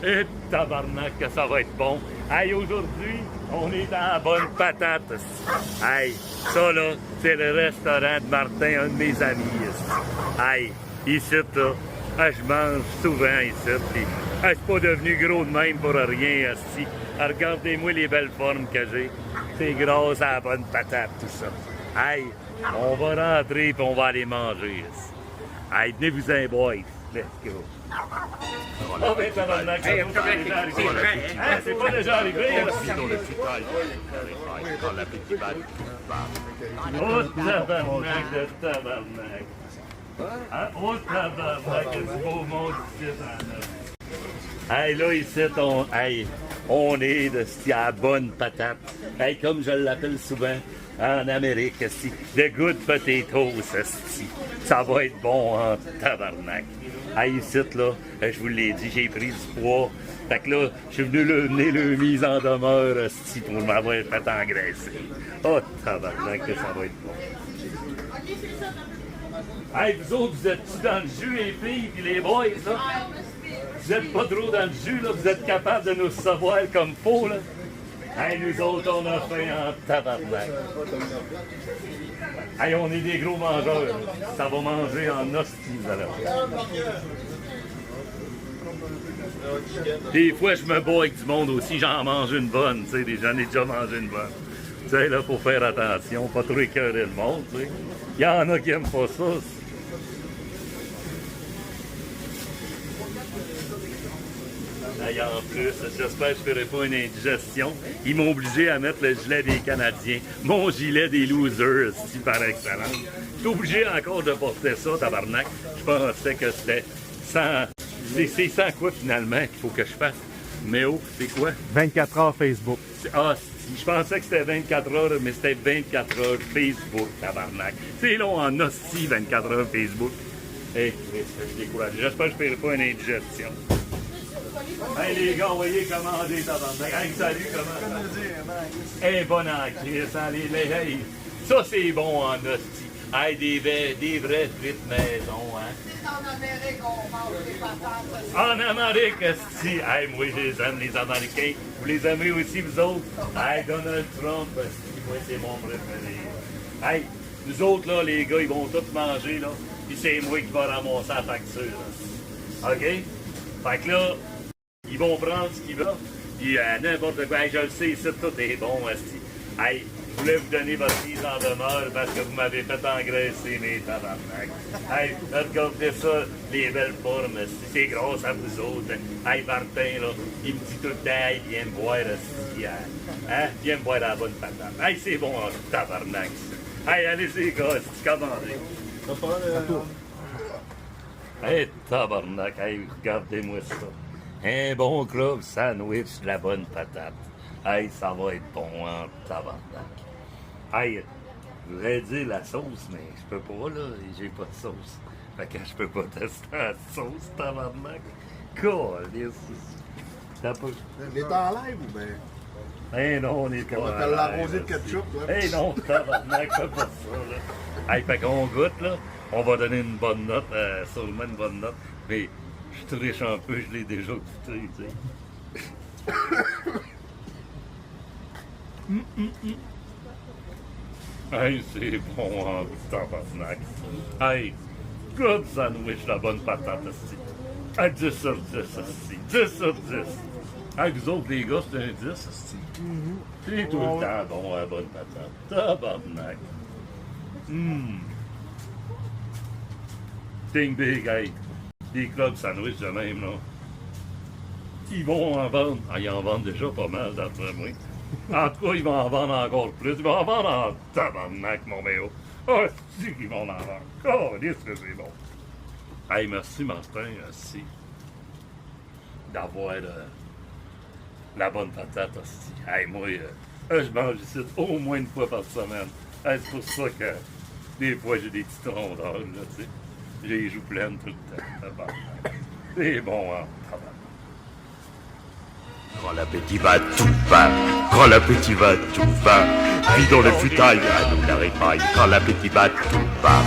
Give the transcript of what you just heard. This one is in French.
Et tabarnak que ça va être bon. Hey, aujourd'hui, on est dans la bonne patate. Hey, ça là, c'est le restaurant de Martin, un de mes amis. Hey, ici, là, je mange souvent ici. Pis, je suis pas devenu gros de même pour rien. Ici. Regardez-moi les belles formes que j'ai. C'est grâce à la bonne patate, tout ça. Hey, on va rentrer et on va aller manger. Hey, venez-vous boys. Let's go. Oh, ben, tabarnak, c'est pas déjà arrivé. Oh, tabarnak de tabarnak. Oh, tabarnak, c'est beau monde ici. Hey, là, ici, on est de la bonne patate. Hey, comme je l'appelle souvent en Amérique, the good potatoes, ça va être bon en tabarnak. Hey, ici, là, je vous l'ai dit, j'ai pris du poids. Fait que là, je suis venu le mise en demeure pour m'avoir fait engraisser. Oh, tabarnak, que ça va être bon. Hey, vous autres, vous êtes-tu dans le jus, les filles et les boys, là? Vous êtes pas trop dans le jus, là? Vous êtes capables de nous savoir comme faux, là? Hey, nous autres, on a faim en tabarnak. Hey, on est des gros mangeurs. Ça va manger en hostie, vous allez voir. Des fois, je me bats avec du monde aussi, j'en mange une bonne, tu sais, j'en ai déjà mangé une bonne. Tu sais, là, faut faire attention, pas trop écœurer le monde, tu sais. Il y en a qui aiment pas ça. Et en plus, j'espère que je ne ferai pas une indigestion. Ils m'ont obligé à mettre le gilet des Canadiens. Mon gilet des losers, si par excellence. Je suis obligé encore de porter ça, tabarnak. Je pensais que c'était 100... C'est 100 quoi, finalement, qu'il faut que je fasse? Mais oh, c'est quoi? 24 heures Facebook. Ah, je pensais que c'était 24 heures, mais c'était 24 heures Facebook, tabarnak. C'est long en hostie, 24 heures Facebook. Hé, je suis découragé. J'espère que je ne ferai pas une indigestion. Hey les gars, voyez commander tabarnak. Hey, salut, comment ça? Hey, bon en crise, hey. Ça, c'est bon en hostie. Hey, des vrais frites maison, hein? C'est en Amérique, on mange des patates. En Amérique, hostie. Hey, moi, je les aime, les Américains. Vous les aimez aussi, vous autres? Hey, Donald Trump, hostie, moi, c'est mon préféré. Hey, nous autres, là, les gars, ils vont tous manger, là. Puis c'est moi qui vais ramasser la facture, là. OK? Fait que là, ils vont prendre ce qu'ils veulent, puis n'importe quoi. Hey, je le sais, ici, tout est bon, esti. Hey, je voulais vous donner votre mise en demeure parce que vous m'avez fait engraisser mes tabarnak. Hey, regardez ça, les belles formes, esti. C'est grâce à vous autres. Hey, Martin, là, il me dit tout le temps, hey, viens me boire, esti. Hein? Viens me boire la bonne patate. Hey, c'est bon, en tabarnak. Hey, allez, les gars, esti, commandez. Hey, tabarnak, hey, regardez-moi ça. Un bon club sandwich de la bonne patate. Hey, ça va être bon en tabarnak. Hey, je voudrais dire la sauce, mais je peux pas, là. J'ai pas de sauce. Fait que je peux pas tester la sauce, tabarnak. Calisse. T'as pas... On est en live ou bien? Hey, non, on est pas en T'as live, l'arrosé de là. ketchup, là? Hey, non, tabarnak, fais pas ça, là. Hey, fait qu'on goûte, là. On va donner une bonne note, sûrement une bonne note. Mais je triche un peu, je l'ai déjà goûté, tu sais. Hey, c'est bon en tabarnak. Hey, good sandwich, la bonne patate, aussi. Hey, 10 sur 10, aussi. 10 sur 10. Hey, vous autres, les gars, c'est un 10, aussi. C'est tout le temps bon, la bonne patate. Tabarnak. Think big, hey. Des clubs sandwich de même, là. Ils vont en vendre. Ah, ils en vendent déjà pas mal, d'après moi. En tout cas, ils vont en vendre encore plus. Ils vont en vendre en tabarnak, mon méo. Ah, c'est qu'ils vont en vendre. Oh, qu'est-ce que c'est bon. Hey, merci, Martin, merci. D'avoir la bonne patate, aussi. Hey, moi, je mange ici au moins une fois par semaine. Hey, c'est pour ça que des fois, j'ai des petites rondeurs, là, tu sais. J'ai les joues pleines tout le temps. C'est bon, hein? Quand l'appétit va, tout va. Quand l'appétit va, tout va. Puis dans le futail, à nous la répaille. Quand l'appétit va, tout va.